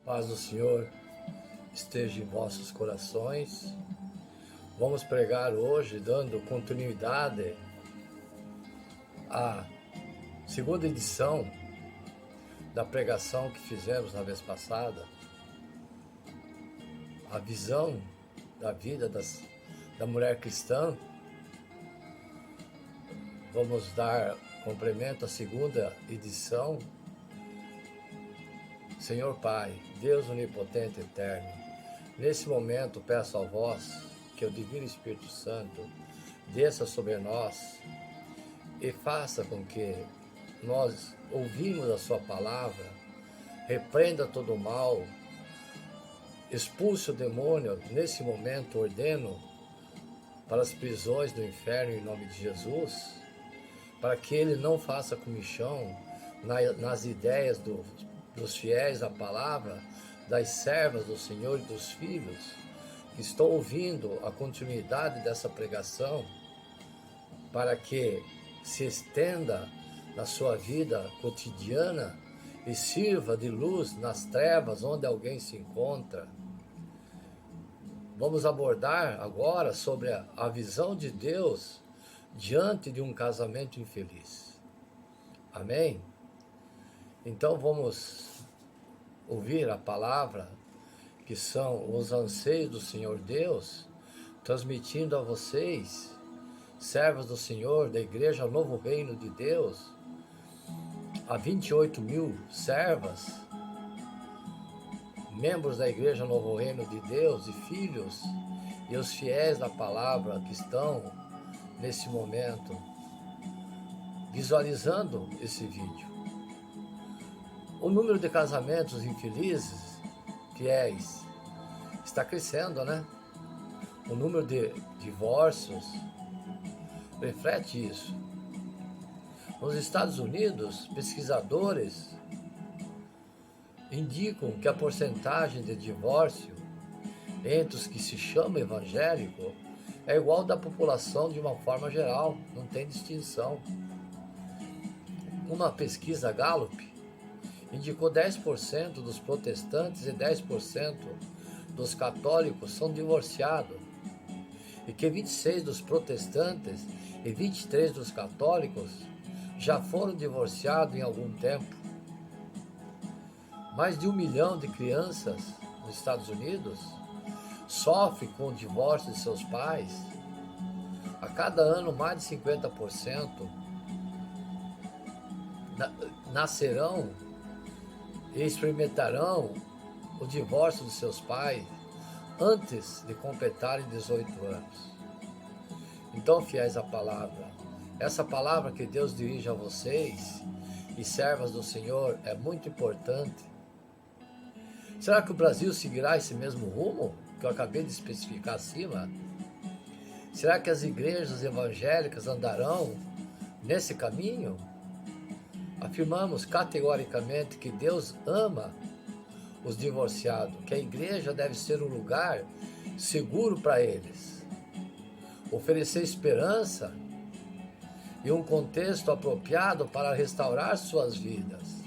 Paz do Senhor esteja em vossos corações. Vamos pregar hoje, dando continuidade à segunda edição da pregação que fizemos na vez passada, a visão da vida da mulher cristã. Vamos dar complemento à segunda edição. Senhor Pai, Deus onipotente e eterno, nesse momento peço a vós que o Divino Espírito Santo desça sobre nós e faça com que nós ouvimos a sua palavra, repreenda todo o mal, expulse o demônio. Nesse momento ordeno para as prisões do inferno em nome de Jesus, para que ele não faça comichão nas ideias dos fiéis à palavra, das servas do Senhor e dos filhos, que estão ouvindo a continuidade dessa pregação, para que se estenda na sua vida cotidiana e sirva de luz nas trevas onde alguém se encontra. Vamos abordar agora sobre a visão de Deus diante de um casamento infeliz. Amém? Então vamos ouvir a palavra, que são os anseios do Senhor Deus, transmitindo a vocês, servos do Senhor, da Igreja Novo Reino de Deus, a 28 mil servas, membros da Igreja Novo Reino de Deus e filhos, e os fiéis da palavra que estão nesse momento visualizando esse vídeo. O número de casamentos infelizes, fiéis, está crescendo, né? O número de divórcios reflete isso. Nos Estados Unidos, pesquisadores indicam que a porcentagem de divórcio entre os que se chamam evangélico é igual da população de uma forma geral, não tem distinção. Uma pesquisa Gallup indicou 10% dos protestantes e 10% dos católicos são divorciados, e que 26% dos protestantes e 23% dos católicos já foram divorciados em algum tempo. Mais de 1 milhão de crianças nos Estados Unidos sofrem com o divórcio de seus pais. A cada ano, mais de 50% nascerão e experimentarão o divórcio dos seus pais antes de completarem 18 anos. Então, fiéis à palavra, essa palavra que Deus dirige a vocês e servas do Senhor é muito importante. Será que o Brasil seguirá esse mesmo rumo que eu acabei de especificar acima? Será que as igrejas evangélicas andarão nesse caminho? Afirmamos categoricamente que Deus ama os divorciados, que a igreja deve ser um lugar seguro para eles, oferecer esperança e um contexto apropriado para restaurar suas vidas.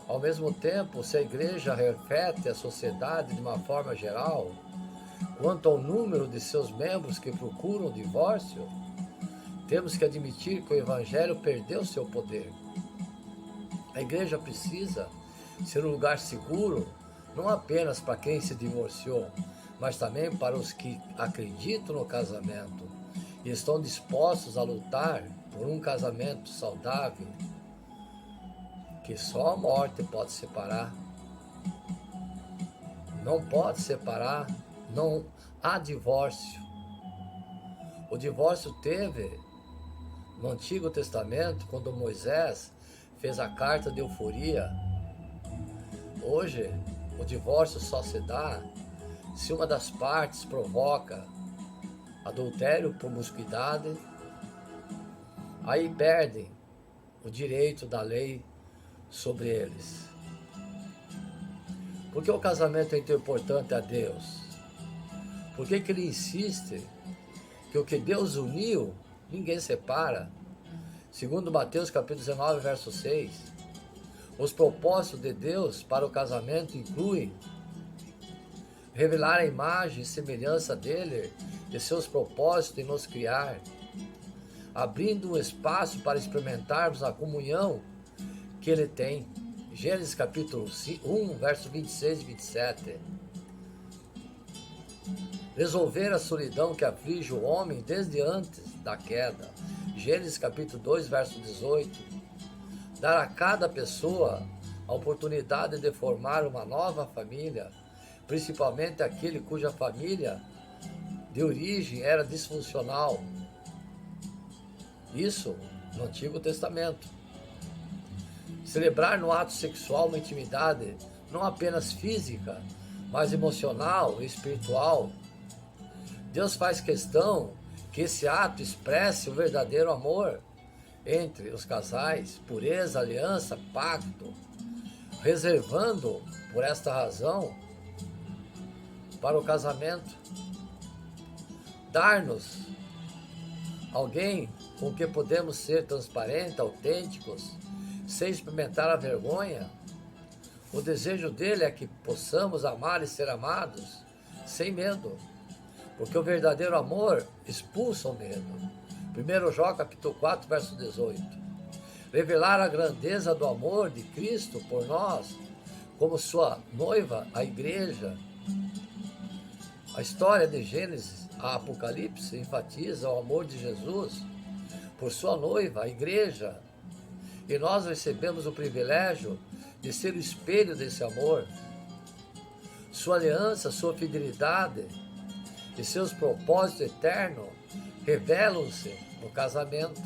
Ao mesmo tempo, se a igreja reflete a sociedade de uma forma geral, quanto ao número de seus membros que procuram o divórcio, temos que admitir que o Evangelho perdeu seu poder. A igreja precisa ser um lugar seguro, não apenas para quem se divorciou, mas também para os que acreditam no casamento e estão dispostos a lutar por um casamento saudável, que só a morte pode separar. Não pode separar, não há divórcio. O divórcio teve no Antigo Testamento, quando Moisés fez a carta de euforia. Hoje, o divórcio só se dá se uma das partes provoca adultério, promiscuidade, aí perdem o direito da lei sobre eles. Por que o casamento é tão importante a Deus? Por que ele insiste que o que Deus uniu, ninguém separa? Segundo Mateus capítulo 19, verso 6. Os propósitos de Deus para o casamento incluem revelar a imagem e semelhança dele e seus propósitos em nos criar, abrindo um espaço para experimentarmos a comunhão que ele tem. Gênesis capítulo 1, versos 26 e 27. Resolver a solidão que aflige o homem desde antes da queda. Gênesis capítulo 2, verso 18. Dar a cada pessoa a oportunidade de formar uma nova família, principalmente aquele cuja família de origem era disfuncional. Isso no Antigo Testamento. Celebrar no ato sexual uma intimidade não apenas física, mas emocional e espiritual. Deus faz questão que esse ato expresse o verdadeiro amor entre os casais, pureza, aliança, pacto, reservando, por esta razão, para o casamento, dar-nos alguém com quem podemos ser transparentes, autênticos, sem experimentar a vergonha. O desejo dele é que possamos amar e ser amados sem medo, porque o verdadeiro amor expulsa o medo. 1 João capítulo 4, verso 18. Revelar a grandeza do amor de Cristo por nós, como sua noiva, a igreja. A história de Gênesis a Apocalipse enfatiza o amor de Jesus por sua noiva, a igreja. E nós recebemos o privilégio de ser o espelho desse amor. Sua aliança, sua fidelidade e seus propósitos eternos revelam-se no casamento.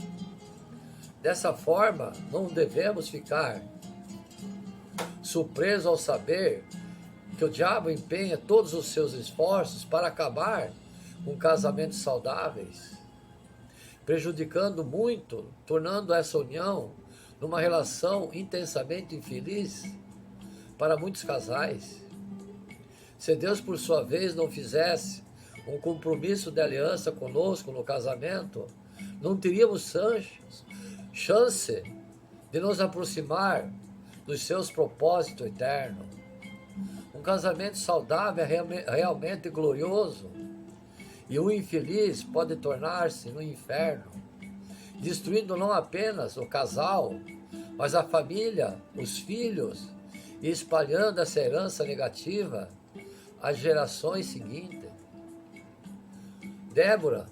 Dessa forma, não devemos ficar surpresos ao saber que o diabo empenha todos os seus esforços para acabar com casamentos saudáveis, prejudicando muito, tornando essa união numa relação intensamente infeliz para muitos casais. Se Deus, por sua vez, não fizesse um compromisso de aliança conosco no casamento, não teríamos chance de nos aproximar dos seus propósitos eternos. Um casamento saudável é realmente glorioso, e o infeliz pode tornar-se no inferno, destruindo não apenas o casal, mas a família, os filhos, e espalhando essa herança negativa às gerações seguintes. Débora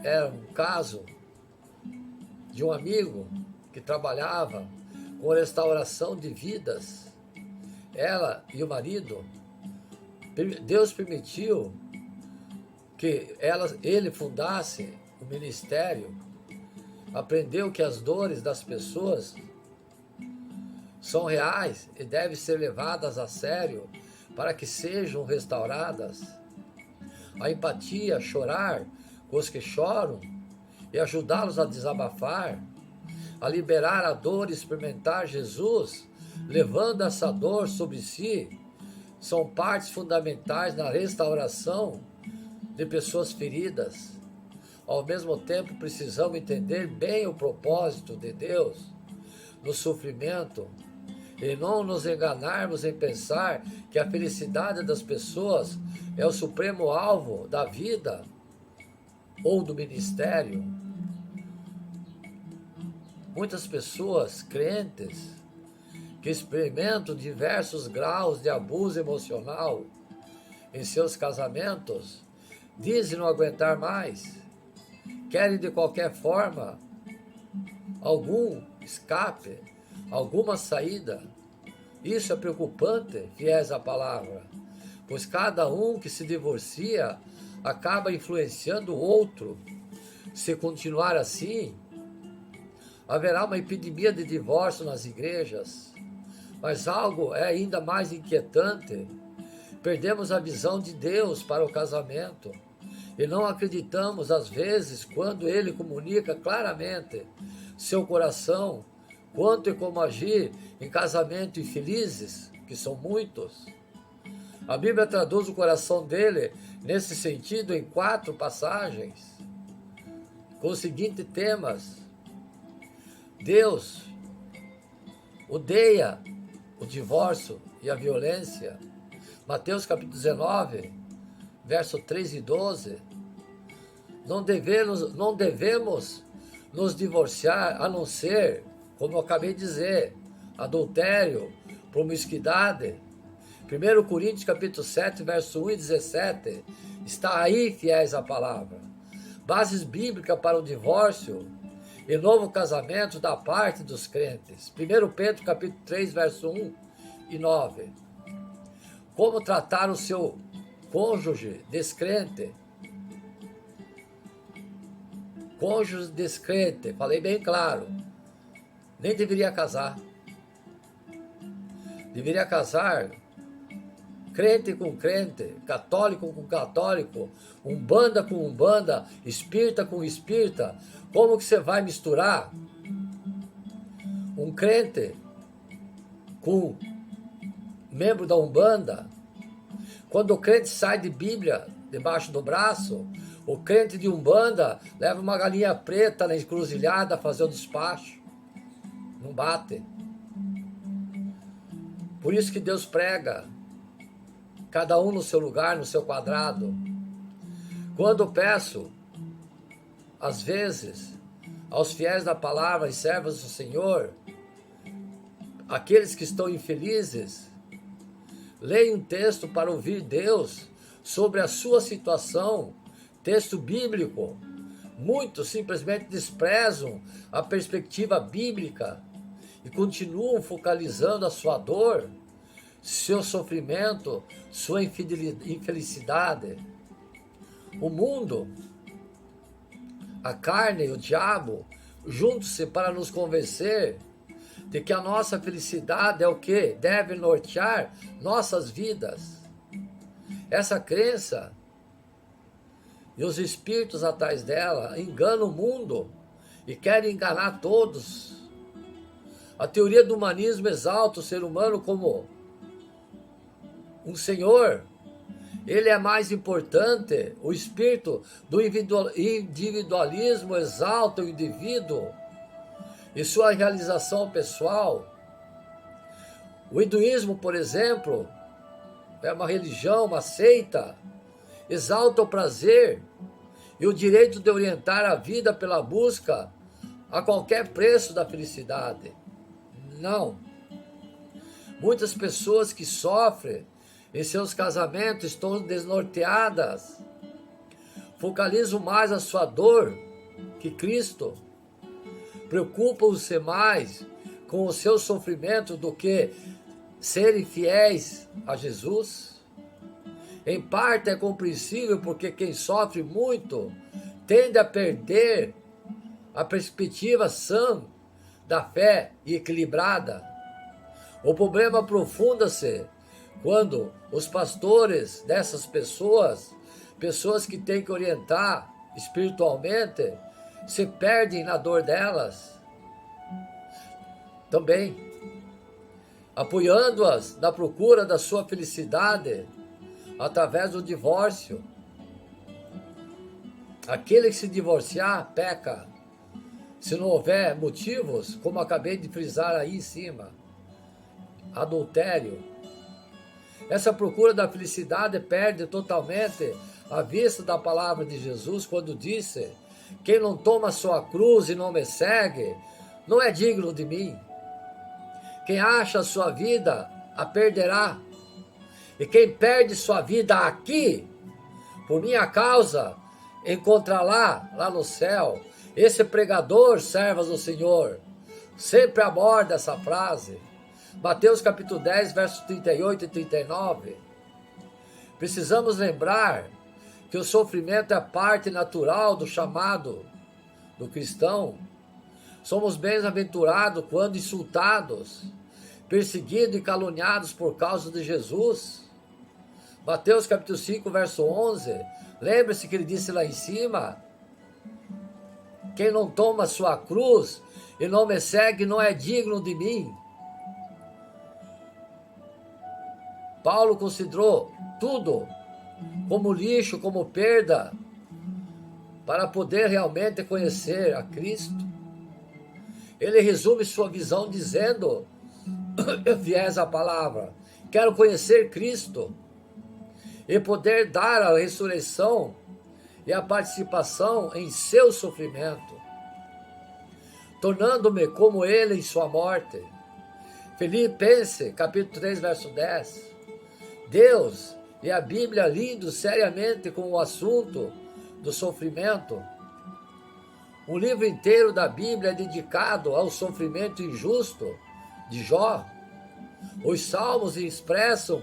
era um caso de um amigo que trabalhava com restauração de vidas. Ela e o marido, Deus permitiu que ele fundasse o ministério, aprendeu que as dores das pessoas são reais e devem ser levadas a sério para que sejam restauradas. A empatia, chorar com os que choram e ajudá-los a desabafar, a liberar a dor e experimentar Jesus, levando essa dor sobre si, são partes fundamentais na restauração de pessoas feridas. Ao mesmo tempo, precisamos entender bem o propósito de Deus no sofrimento e não nos enganarmos em pensar que a felicidade das pessoas é o supremo alvo da vida ou do ministério. Muitas pessoas crentes que experimentam diversos graus de abuso emocional em seus casamentos dizem não aguentar mais, querem de qualquer forma algum escape, alguma saída. Isso é preocupante, fiéis à palavra, pois cada um que se divorcia acaba influenciando o outro. Se continuar assim, haverá uma epidemia de divórcio nas igrejas. Mas algo é ainda mais inquietante. Perdemos a visão de Deus para o casamento e não acreditamos às vezes quando Ele comunica claramente seu coração quanto e como agir em casamentos infelizes, que são muitos. A Bíblia traduz o coração dele nesse sentido em 4 passagens, com os seguintes temas: Deus odeia o divórcio e a violência. Mateus capítulo 19, verso 3 e 12. Não devemos nos divorciar, a não ser, como eu acabei de dizer, adultério, promiscuidade. 1 Coríntios capítulo 7, verso 1 e 17. Está aí, fiéis à palavra. Bases bíblicas para o divórcio e novo casamento da parte dos crentes. 1 Pedro capítulo 3, verso 1 e 9. Como tratar o seu cônjuge descrente. Cônjuge descrente, falei bem claro, nem deveria casar. Deveria casar crente com crente, católico com católico, umbanda com umbanda, espírita com espírita. Como que você vai misturar um crente com membro da umbanda? Quando o crente sai de Bíblia debaixo do braço, o crente de umbanda leva uma galinha preta na encruzilhada a fazer o despacho. Não bate. Por isso que Deus prega, cada um no seu lugar, no seu quadrado. Quando eu peço, às vezes, aos fiéis da palavra e servos do Senhor, aqueles que estão infelizes, leia um texto para ouvir Deus sobre a sua situação, texto bíblico. Muitos simplesmente desprezam a perspectiva bíblica e continuam focalizando a sua dor, seu sofrimento, sua infelicidade. O mundo, a carne e o diabo juntam-se para nos convencer de que a nossa felicidade é o que deve nortear nossas vidas. Essa crença e os espíritos atrás dela enganam o mundo e querem enganar todos. A teoria do humanismo exalta o ser humano como um senhor. Ele é mais importante. O espírito do individualismo exalta o indivíduo e sua realização pessoal. O hinduísmo, por exemplo, é uma religião, uma seita, exalta o prazer e o direito de orientar a vida pela busca a qualquer preço da felicidade. Não. Muitas pessoas que sofrem em seus casamentos estão desnorteadas, focalizam mais a sua dor que Cristo, preocupam-se mais com o seu sofrimento do que serem fiéis a Jesus. Em parte é compreensível, porque quem sofre muito tende a perder a perspectiva sã da fé e equilibrada. O problema aprofunda-se quando os pastores dessas pessoas que têm que orientar espiritualmente, se perdem na dor delas. Também, apoiando-as na procura da sua felicidade através do divórcio. Aquele que se divorciar, peca. Se não houver motivos, como acabei de frisar aí em cima. Adultério. Essa procura da felicidade perde totalmente a vista da palavra de Jesus quando disse: quem não toma sua cruz e não me segue, não é digno de mim. Quem acha a sua vida, a perderá. E quem perde sua vida aqui, por minha causa, encontrará lá no céu. Esse pregador, servas do Senhor, sempre aborda essa frase. Mateus capítulo 10, versos 38 e 39. Precisamos lembrar que o sofrimento é parte natural do chamado do cristão. Somos bem-aventurados quando insultados, perseguidos e caluniados por causa de Jesus. Mateus capítulo 5, verso 11. Lembre-se que ele disse lá em cima: quem não toma sua cruz e não me segue não é digno de mim. Paulo considerou tudo como lixo, como perda, para poder realmente conhecer a Cristo. Ele resume sua visão dizendo fiéis à palavra. Quero conhecer Cristo e poder dar a ressurreição e a participação em seu sofrimento, tornando-me como ele em sua morte. Filipenses, capítulo 3, verso 10. Deus e a Bíblia lidam seriamente com o assunto do sofrimento. Um livro inteiro da Bíblia é dedicado ao sofrimento injusto de Jó. Os salmos expressam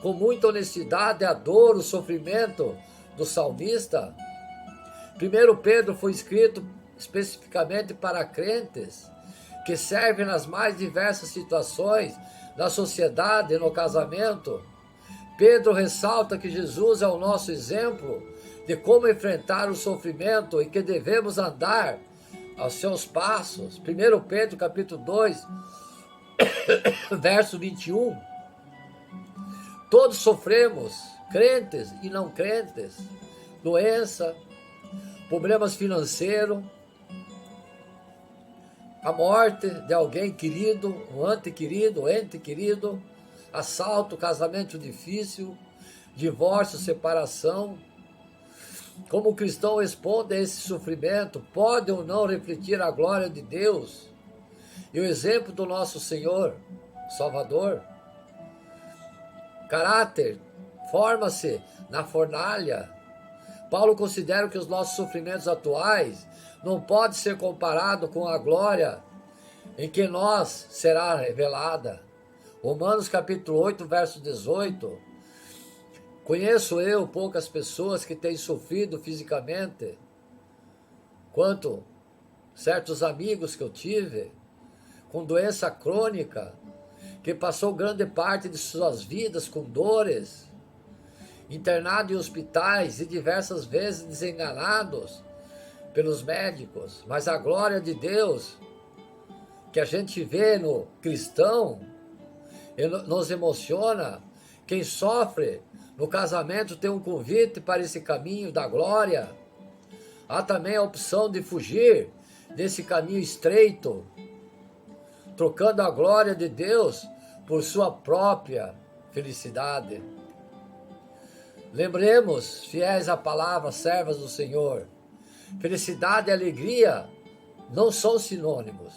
com muita honestidade a dor, o sofrimento do salmista. 1 Pedro foi escrito especificamente para crentes que servem nas mais diversas situações na sociedade e no casamento. Pedro ressalta que Jesus é o nosso exemplo de como enfrentar o sofrimento e que devemos andar aos seus passos. 1 Pedro capítulo 2, verso 21. Todos sofremos, crentes e não crentes, doença, problemas financeiros, a morte de alguém querido, um ente querido, assalto, casamento difícil, divórcio, separação. Como o cristão responde a esse sofrimento, pode ou não refletir a glória de Deus e o exemplo do nosso Senhor, Salvador. Caráter forma-se na fornalha. Paulo considera que os nossos sofrimentos atuais não podem ser comparados com a glória em que nós será revelada. Romanos capítulo 8, verso 18. Conheço eu poucas pessoas que têm sofrido fisicamente, quanto certos amigos que eu tive, com doença crônica, que passou grande parte de suas vidas com dores, internados em hospitais e diversas vezes desenganados pelos médicos. Mas a glória de Deus que a gente vê no cristão nos emociona. Quem sofre no casamento tem um convite para esse caminho da glória. Há também a opção de fugir desse caminho estreito, trocando a glória de Deus por sua própria felicidade. Lembremos, fiéis à palavra, servas do Senhor, felicidade e alegria não são sinônimos.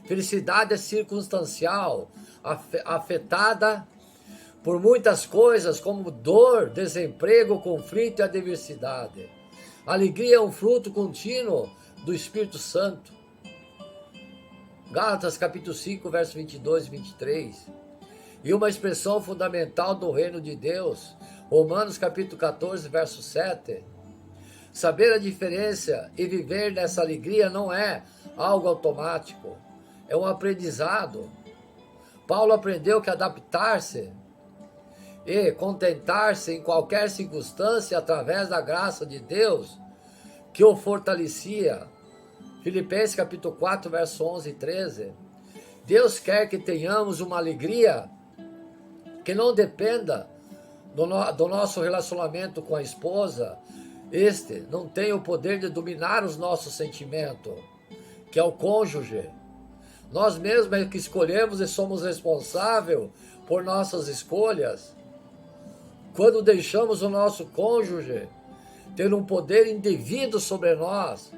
Felicidade é circunstancial, afetada por muitas coisas como dor, desemprego, conflito e adversidade. Alegria é um fruto contínuo do Espírito Santo. Gálatas capítulo 5, verso 22 e 23. E uma expressão fundamental do reino de Deus. Romanos capítulo 14, verso 7. Saber a diferença e viver nessa alegria não é algo automático. É um aprendizado. Paulo aprendeu que adaptar-se e contentar-se em qualquer circunstância através da graça de Deus que o fortalecia. Filipenses capítulo 4, verso 11 e 13. Deus quer que tenhamos uma alegria que não dependa do nosso relacionamento com a esposa. Este não tem o poder de dominar os nossos sentimentos, que é o cônjuge. Nós mesmos é que escolhemos e somos responsáveis por nossas escolhas. Quando deixamos o nosso cônjuge ter um poder indevido sobre nós,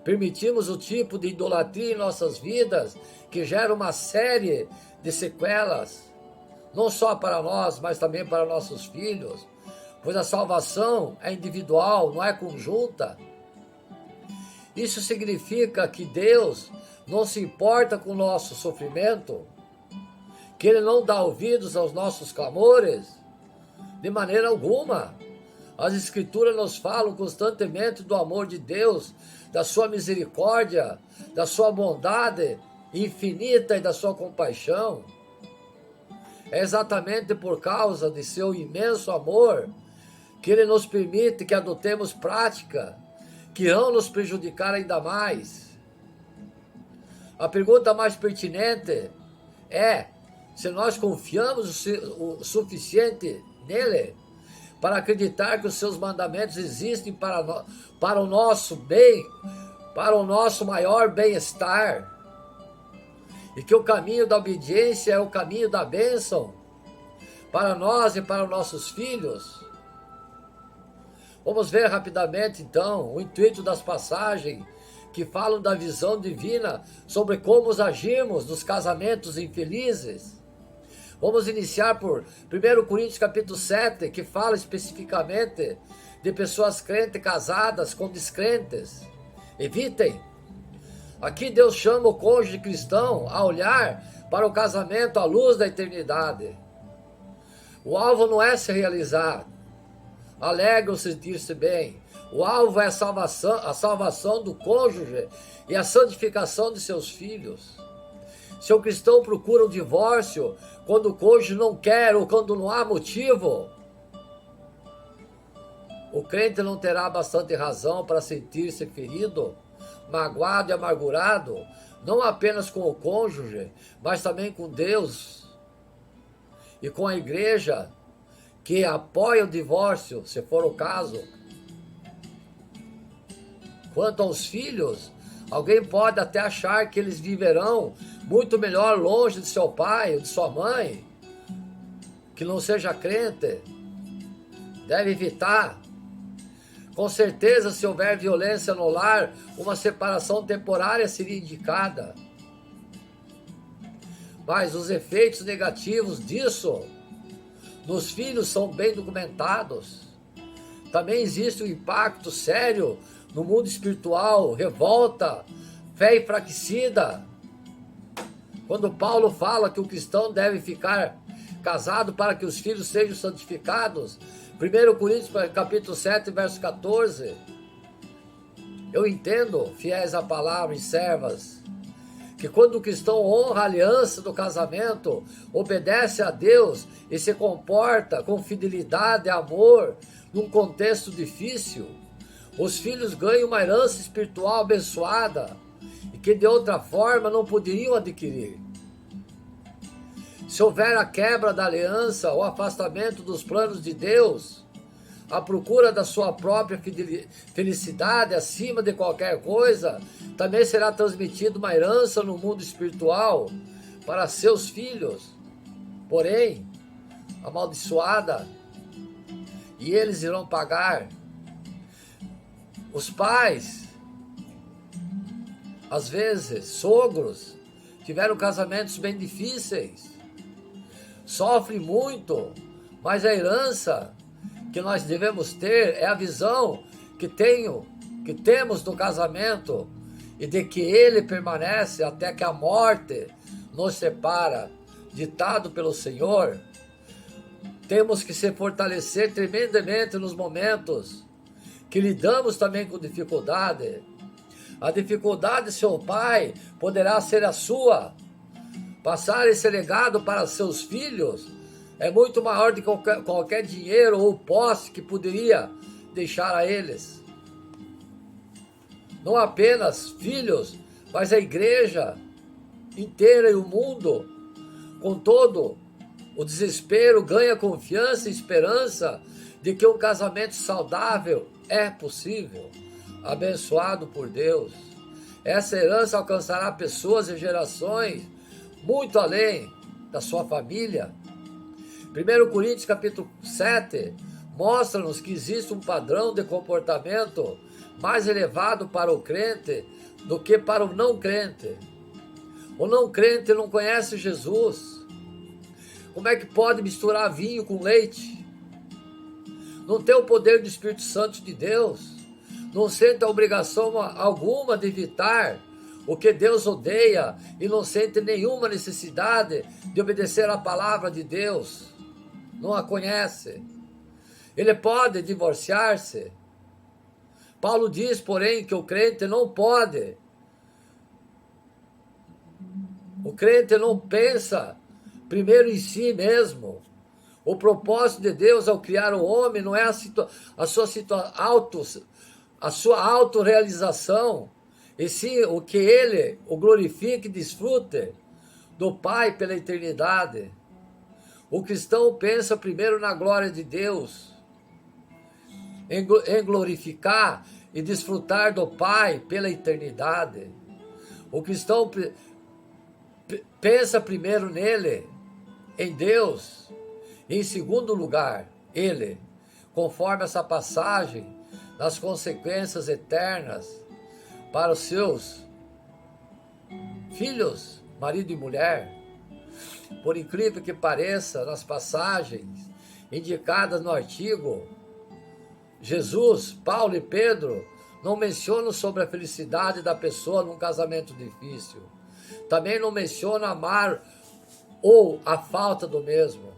permitimos o tipo de idolatria em nossas vidas que gera uma série de sequelas, não só para nós, mas também para nossos filhos, pois a salvação é individual, não é conjunta. Isso significa que Deus não se importa com o nosso sofrimento, que Ele não dá ouvidos aos nossos clamores, de maneira alguma. As Escrituras nos falam constantemente do amor de Deus, da sua misericórdia, da sua bondade infinita e da sua compaixão. É exatamente por causa de seu imenso amor que Ele nos permite que adotemos práticas que vão nos prejudicar ainda mais. A pergunta mais pertinente é se nós confiamos o suficiente nele para acreditar que os seus mandamentos existem para o nosso bem, para o nosso maior bem-estar. e que o caminho da obediência é o caminho da bênção para nós e para os nossos filhos. Vamos ver rapidamente, então, o intuito das passagens que falam da visão divina sobre como agimos nos casamentos infelizes. Vamos iniciar por 1 Coríntios capítulo 7, que fala especificamente de pessoas crentes casadas com descrentes. Evitem. Aqui Deus chama o cônjuge cristão a olhar para o casamento à luz da eternidade. O alvo não é se realizar, alegre ou sentir-se bem. O alvo é a salvação do cônjuge e a santificação de seus filhos. Se o cristão procura o divórcio quando o cônjuge não quer ou quando não há motivo, o crente não terá bastante razão para sentir-se ferido, magoado e amargurado, não apenas com o cônjuge, mas também com Deus e com a igreja, que apoia o divórcio, se for o caso. Quanto aos filhos, alguém pode até achar que eles viverão muito melhor longe de seu pai ou de sua mãe, que não seja crente. Deve evitar. Com certeza, se houver violência no lar, uma separação temporária seria indicada. Mas os efeitos negativos disso nos filhos são bem documentados. Também existe um impacto sério no mundo espiritual, revolta, fé enfraquecida. Quando Paulo fala que o cristão deve ficar casado para que os filhos sejam santificados, 1 Coríntios capítulo 7, verso 14, eu entendo, fiéis à palavra e servas, que quando o cristão honra a aliança do casamento, obedece a Deus e se comporta com fidelidade e amor num contexto difícil, os filhos ganham uma herança espiritual abençoada e que de outra forma não poderiam adquirir. Se houver a quebra da aliança, o afastamento dos planos de Deus, a procura da sua própria felicidade acima de qualquer coisa, também será transmitida uma herança no mundo espiritual para seus filhos, porém, amaldiçoada, e eles irão pagar. Os pais, às vezes, sogros, tiveram casamentos bem difíceis, sofrem muito, mas a herança que nós devemos ter é a visão que temos do casamento e de que ele permanece até que a morte nos separa, ditado pelo Senhor. Temos que se fortalecer tremendamente nos momentos que lidamos também com dificuldade. A dificuldade, seu pai, poderá ser a sua. Passar esse legado para seus filhos é muito maior do que qualquer dinheiro ou posse que poderia deixar a eles. Não apenas filhos, mas a igreja inteira e o mundo, com todo o desespero, ganha confiança e esperança de que um casamento saudável é possível, abençoado por Deus. Essa herança alcançará pessoas e gerações muito além da sua família. 1 Coríntios capítulo 7 mostra-nos que existe um padrão de comportamento mais elevado para o crente do que para o não crente. O não crente não conhece Jesus. Como é que pode misturar vinho com leite? Não tem o poder do Espírito Santo de Deus. Não sente a obrigação alguma de evitar o que Deus odeia e não sente nenhuma necessidade de obedecer à palavra de Deus. Não a conhece. Ele pode divorciar-se. Paulo diz, porém, que o crente não pode. O crente não pensa primeiro em si mesmo. O propósito de Deus ao criar o homem não é a sua autorrealização, e sim o que ele o glorifique e desfrute do Pai pela eternidade. O cristão pensa primeiro na glória de Deus, em glorificar e desfrutar do Pai pela eternidade. O cristão Pensa primeiro nele, em Deus, e em segundo lugar, ele, conforme essa passagem, nas consequências eternas para os seus filhos, marido e mulher. Por incrível que pareça, nas passagens indicadas no artigo, Jesus, Paulo e Pedro não mencionam sobre a felicidade da pessoa num casamento difícil. Também não mencionam amar ou a falta do mesmo.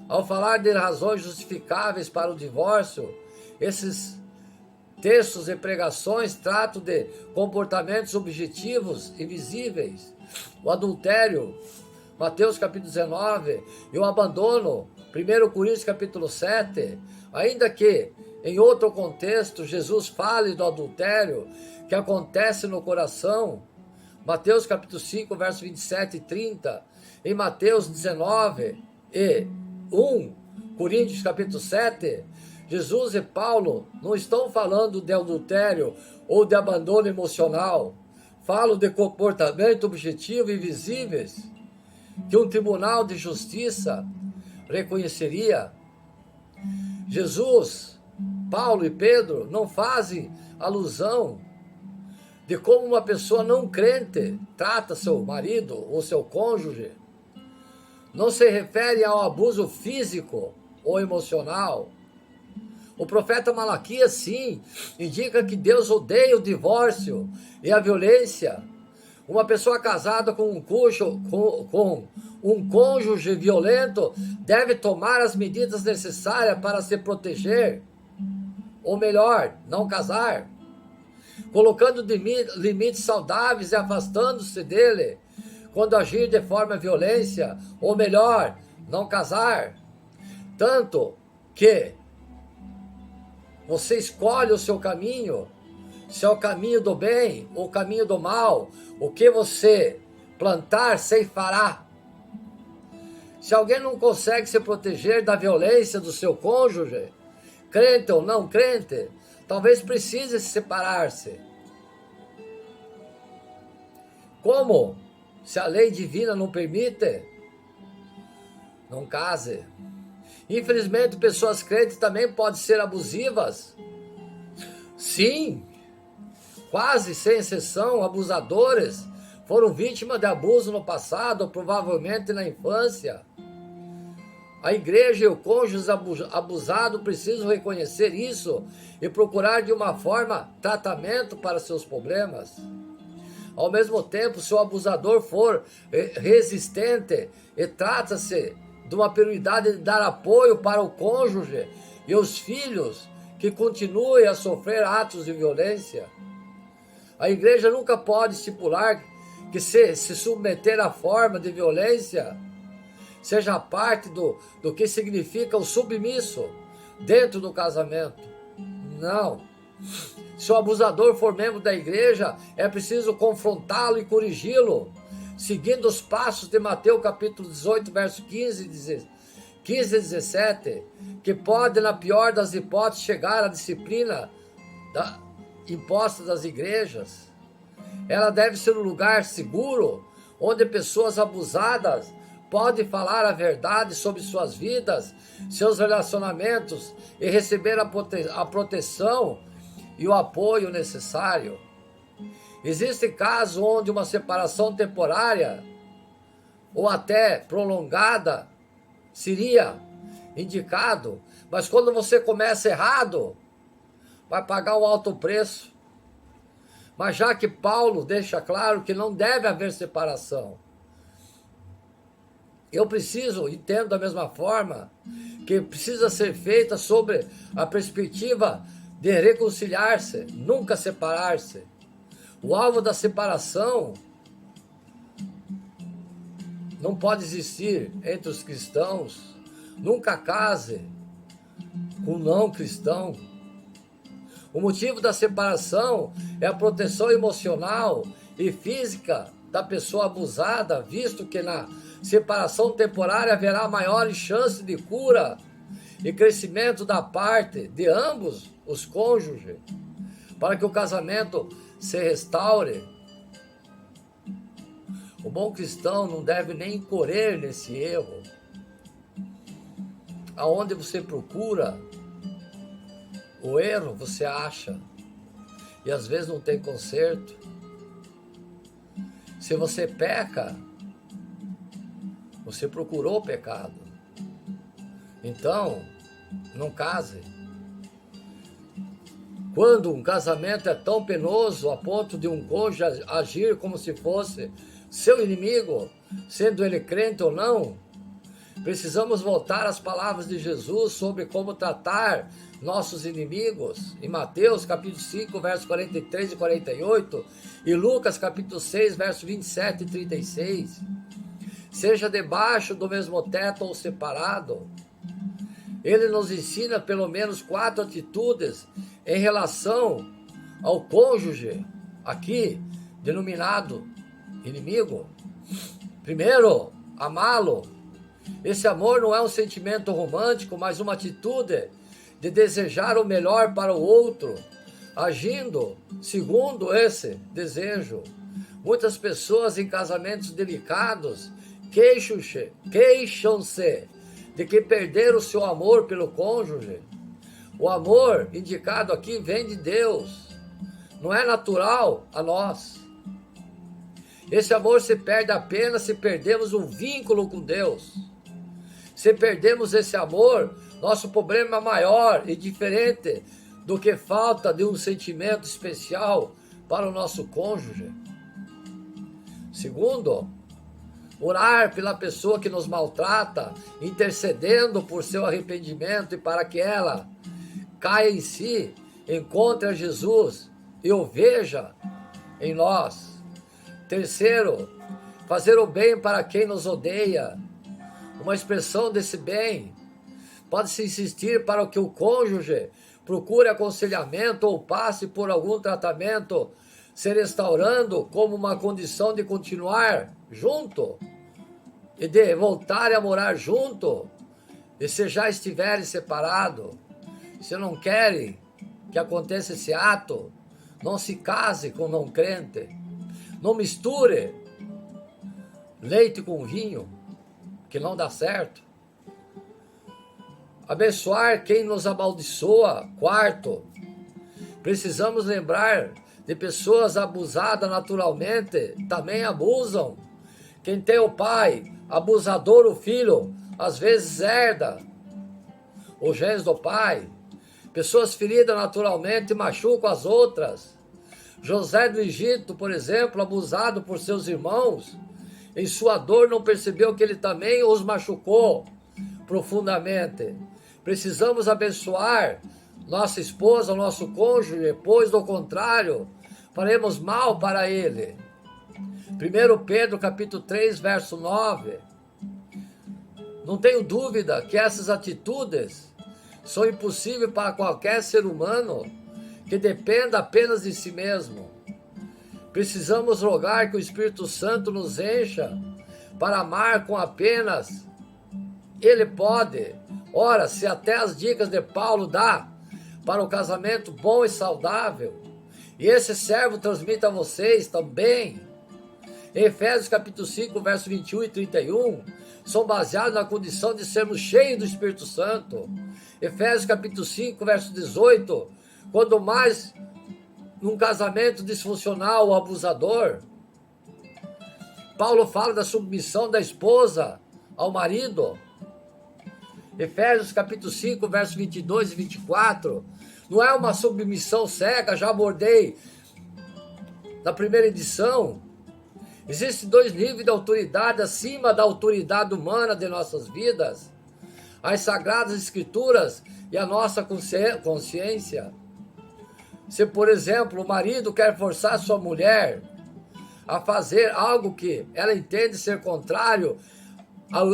Ao falar de razões justificáveis para o divórcio, esses textos e pregações tratam de comportamentos objetivos e visíveis. O adultério, Mateus capítulo 19, e o abandono, 1 Coríntios capítulo 7, ainda que em outro contexto Jesus fale do adultério que acontece no coração, Mateus capítulo 5, versos 27 e 30, em Mateus 19 e 1 Coríntios capítulo 7, Jesus e Paulo não estão falando de adultério ou de abandono emocional, falam de comportamento objetivo e visíveis, que um tribunal de justiça reconheceria. Jesus, Paulo e Pedro não fazem alusão de como uma pessoa não crente trata seu marido ou seu cônjuge. Não se refere ao abuso físico ou emocional. O profeta Malaquias, sim, indica que Deus odeia o divórcio e a violência. Uma pessoa casada com um cônjuge violento deve tomar as medidas necessárias para se proteger, ou melhor, não casar, colocando limites saudáveis e afastando-se dele quando agir de forma violência, ou melhor, não casar. Tanto que você escolhe o seu caminho, se é o caminho do bem ou o caminho do mal. O que você plantar, ceifará. Se alguém não consegue se proteger da violência do seu cônjuge, crente ou não crente, talvez precise separar-se. Como? Se a lei divina não permite, não case. Infelizmente, pessoas crentes também podem ser abusivas. Sim, quase sem exceção, abusadores foram vítimas de abuso no passado, ou provavelmente na infância. A igreja e o cônjuge abusado precisam reconhecer isso e procurar de uma forma tratamento para seus problemas. Ao mesmo tempo, se o abusador for resistente e trata-se de uma prioridade de dar apoio para o cônjuge e os filhos que continuem a sofrer atos de violência, a igreja nunca pode estipular que se submeter à forma de violência seja parte do que significa o submisso dentro do casamento. Não. Se o abusador for membro da igreja, é preciso confrontá-lo e corrigi-lo, seguindo os passos de Mateus capítulo 18, verso 15 e 17, que pode, na pior das hipóteses, chegar à disciplina imposta das igrejas. Ela deve ser um lugar seguro, onde pessoas abusadas podem falar a verdade sobre suas vidas, seus relacionamentos e receber a proteção e o apoio necessário. Existem casos onde uma separação temporária ou até prolongada seria indicado, mas quando você começa errado, vai pagar um alto preço. Mas já que Paulo deixa claro que não deve haver separação, eu entendo da mesma forma, que precisa ser feita sobre a perspectiva de reconciliar-se, nunca separar-se. O alvo da separação não pode existir entre os cristãos. Nunca case com um não cristão. O motivo da separação é a proteção emocional e física da pessoa abusada, visto que na separação temporária haverá maiores chances de cura e crescimento da parte de ambos os cônjuges, para que o casamento se restaure. O bom cristão não deve nem incorrer nesse erro. Aonde você procura o erro, você acha. E às vezes não tem conserto. Se você peca, você procurou o pecado. Então, não case. Quando um casamento é tão penoso a ponto de um cônjuge agir como se fosse seu inimigo, sendo ele crente ou não, precisamos voltar às palavras de Jesus sobre como tratar nossos inimigos, em Mateus capítulo 5, versos 43 e 48, e Lucas capítulo 6, versos 27 e 36. Seja debaixo do mesmo teto ou separado. Ele nos ensina pelo menos 4 atitudes em relação ao cônjuge, aqui denominado inimigo. Primeiro, amá-lo. Esse amor não é um sentimento romântico, mas uma atitude de desejar o melhor para o outro, agindo segundo esse desejo. Muitas pessoas em casamentos delicados queixam-se de que perderam o seu amor pelo cônjuge. O amor indicado aqui vem de Deus, não é natural a nós. Esse amor se perde apenas se perdemos um vínculo com Deus. Se perdemos esse amor, nosso problema é maior e diferente do que falta de um sentimento especial para o nosso cônjuge. Segundo, orar pela pessoa que nos maltrata, intercedendo por seu arrependimento e para que ela caia em si, encontre a Jesus e o veja em nós. Terceiro, fazer o bem para quem nos odeia. Uma expressão desse bem pode-se insistir para que o cônjuge procure aconselhamento ou passe por algum tratamento, se restaurando como uma condição de continuar junto e de voltar a morar junto. E se já estiverem separados, se não querem que aconteça esse ato, não se case com não crente. Não misture leite com vinho, que não dá certo. Abençoar quem nos amaldiçoa. Quarto, precisamos lembrar de pessoas abusadas naturalmente, também abusam. Quem tem o pai abusador, o filho, às vezes herda os genes do pai. Pessoas feridas naturalmente machucam as outras. José do Egito, por exemplo, abusado por seus irmãos, em sua dor não percebeu que ele também os machucou profundamente. Precisamos abençoar nossa esposa, nosso cônjuge, pois do contrário, faremos mal para ele. 1 Pedro capítulo 3, verso 9. Não tenho dúvida que essas atitudes são impossíveis para qualquer ser humano que dependa apenas de si mesmo. Precisamos rogar que o Espírito Santo nos encha para amar com apenas Ele pode. Ora, se até as dicas de Paulo dá para o casamento bom e saudável, e esse servo transmite a vocês também, em Efésios capítulo 5, verso 21 e 31, são baseados na condição de sermos cheios do Espírito Santo. Efésios capítulo 5, verso 18, quando mais num casamento disfuncional ou abusador, Paulo fala da submissão da esposa ao marido. Efésios capítulo 5, versos 22 e 24, não é uma submissão cega, já abordei na primeira edição. Existem 2 níveis de autoridade acima da autoridade humana de nossas vidas: as Sagradas Escrituras e a nossa consciência. Se, por exemplo, o marido quer forçar sua mulher a fazer algo que ela entende ser contrário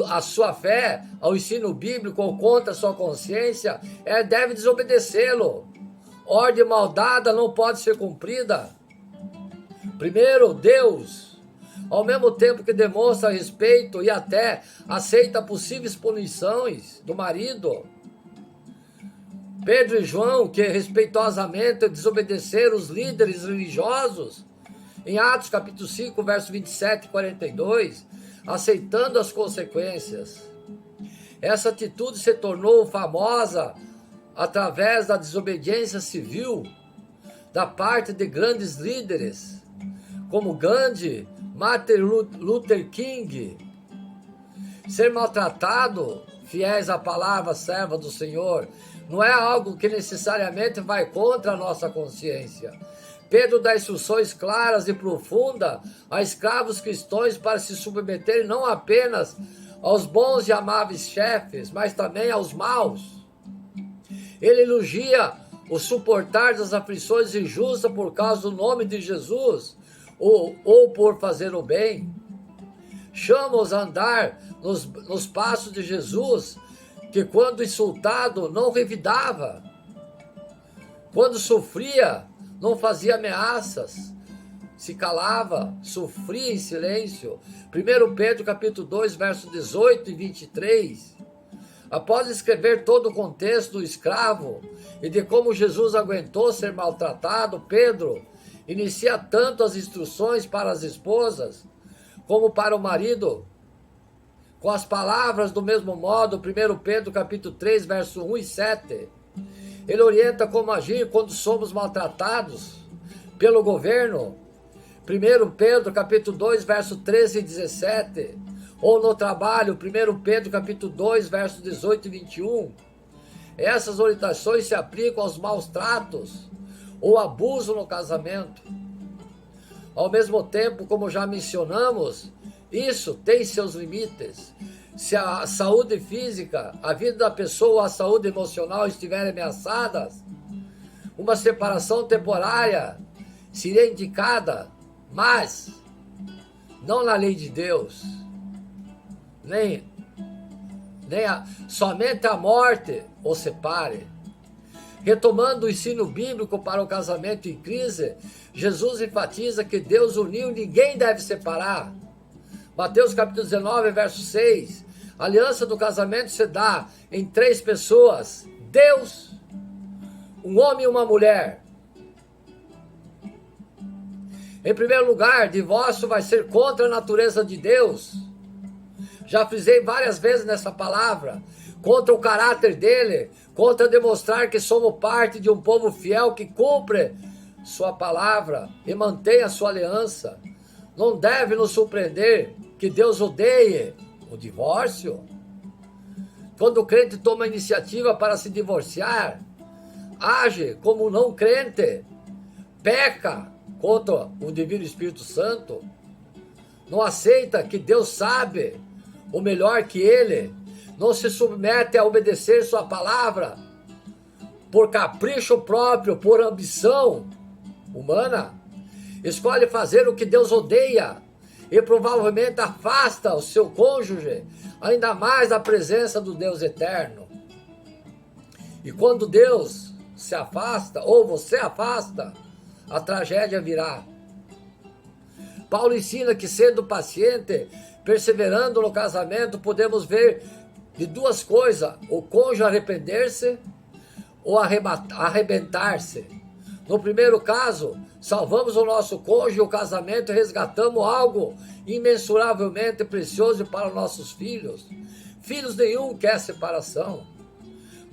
à sua fé, ao ensino bíblico ou contra a sua consciência, ela deve desobedecê-lo. Ordem mal dada não pode ser cumprida. Primeiro, Deus, ao mesmo tempo que demonstra respeito e até aceita possíveis punições do marido, Pedro e João, que respeitosamente desobedeceram os líderes religiosos Em Atos capítulo 5, verso 27 e 42, aceitando as consequências. Essa atitude se tornou famosa através da desobediência civil da parte de grandes líderes, como Gandhi, Martin Luther King. Ser maltratado, fiéis à palavra serva do Senhor, não é algo que necessariamente vai contra a nossa consciência. Pedro dá instruções claras e profundas a escravos cristãos para se submeterem não apenas aos bons e amáveis chefes, mas também aos maus. Ele elogia o suportar das aflições injustas por causa do nome de Jesus, ou por fazer o bem. Chama-os a andar nos passos de Jesus, que quando insultado não revidava, quando sofria não fazia ameaças, se calava, sofria em silêncio. 1 Pedro capítulo 2, verso 18 e 23. Após escrever todo o contexto do escravo e de como Jesus aguentou ser maltratado, Pedro inicia tanto as instruções para as esposas como para o marido, com as palavras do mesmo modo. 1 Pedro capítulo 3, verso 1 e 7. Ele orienta como agir quando somos maltratados pelo governo. 1 Pedro capítulo 2, verso 13 e 17. Ou no trabalho, 1 Pedro capítulo 2, verso 18 e 21. Essas orientações se aplicam aos maus tratos ou abuso no casamento. Ao mesmo tempo, como já mencionamos, isso tem seus limites. Se a saúde física, a vida da pessoa ou a saúde emocional estiverem ameaçadas, uma separação temporária seria indicada, mas não na lei de Deus, somente a morte os separe. Retomando o ensino bíblico para o casamento em crise, Jesus enfatiza que Deus uniu e ninguém deve separar. Mateus capítulo 19, verso 6. A aliança do casamento se dá em 3 pessoas: Deus, um homem e uma mulher. Em primeiro lugar, divórcio vai ser contra a natureza de Deus. Já frisei várias vezes nessa palavra. Contra o caráter dele, contra demonstrar que somos parte de um povo fiel que cumpre sua palavra e mantém a sua aliança. Não deve nos surpreender que Deus odeie o divórcio. Quando o crente toma a iniciativa para se divorciar, age como não crente, peca contra o Divino Espírito Santo, não aceita que Deus sabe o melhor que ele, não se submete a obedecer sua palavra por capricho próprio, por ambição humana, escolhe fazer o que Deus odeia e provavelmente afasta o seu cônjuge ainda mais da presença do Deus eterno. E quando Deus se afasta, ou você afasta, a tragédia virá. Paulo ensina que, sendo paciente, perseverando no casamento, podemos ver de 2 coisas: o cônjuge arrepender-se ou arrebentar-se. No primeiro caso, salvamos o nosso cônjuge, o casamento, e resgatamos algo imensuravelmente precioso para os nossos filhos. Filhos nenhum quer separação.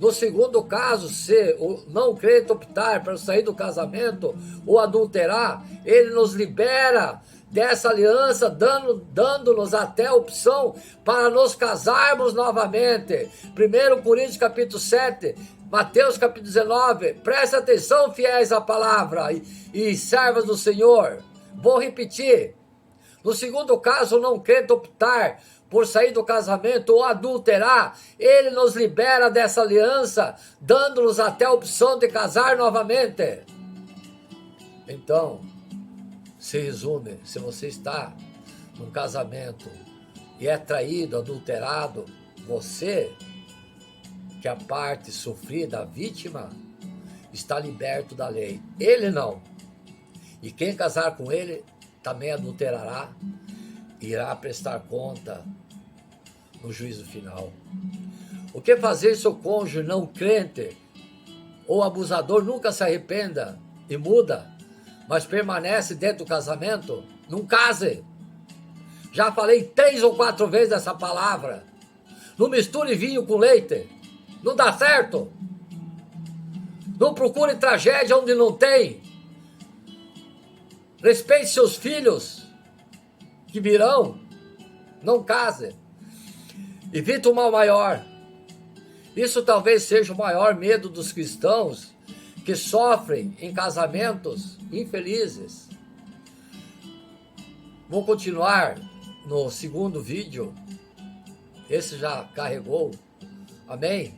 No segundo caso, se o não crente optar para sair do casamento ou adulterar, ele nos libera dessa aliança, dando-nos até a opção para nos casarmos novamente. 1 Coríntios capítulo 7, Mateus capítulo 19, presta atenção, fiéis à palavra e servas do Senhor. Vou repetir. No segundo caso, o não crente optar por sair do casamento ou adulterar, ele nos libera dessa aliança, dando-nos até a opção de casar novamente. Então, se resume, se você está num casamento e é traído, adulterado, você, que é a parte sofrida, a vítima, está liberto da lei. Ele não. E quem casar com ele também adulterará, irá prestar conta no juízo final. O que fazer se o cônjuge não crente ou abusador nunca se arrependa e muda, mas permanece dentro do casamento, não case. Já falei 3 ou 4 vezes essa palavra. Não misture vinho com leite. Não dá certo. Não procure tragédia onde não tem. Respeite seus filhos que virão. Não case. Evite o mal maior. Isso talvez seja o maior medo dos cristãos que sofrem em casamentos infelizes. Vou continuar no segundo vídeo. Esse já carregou. Amém?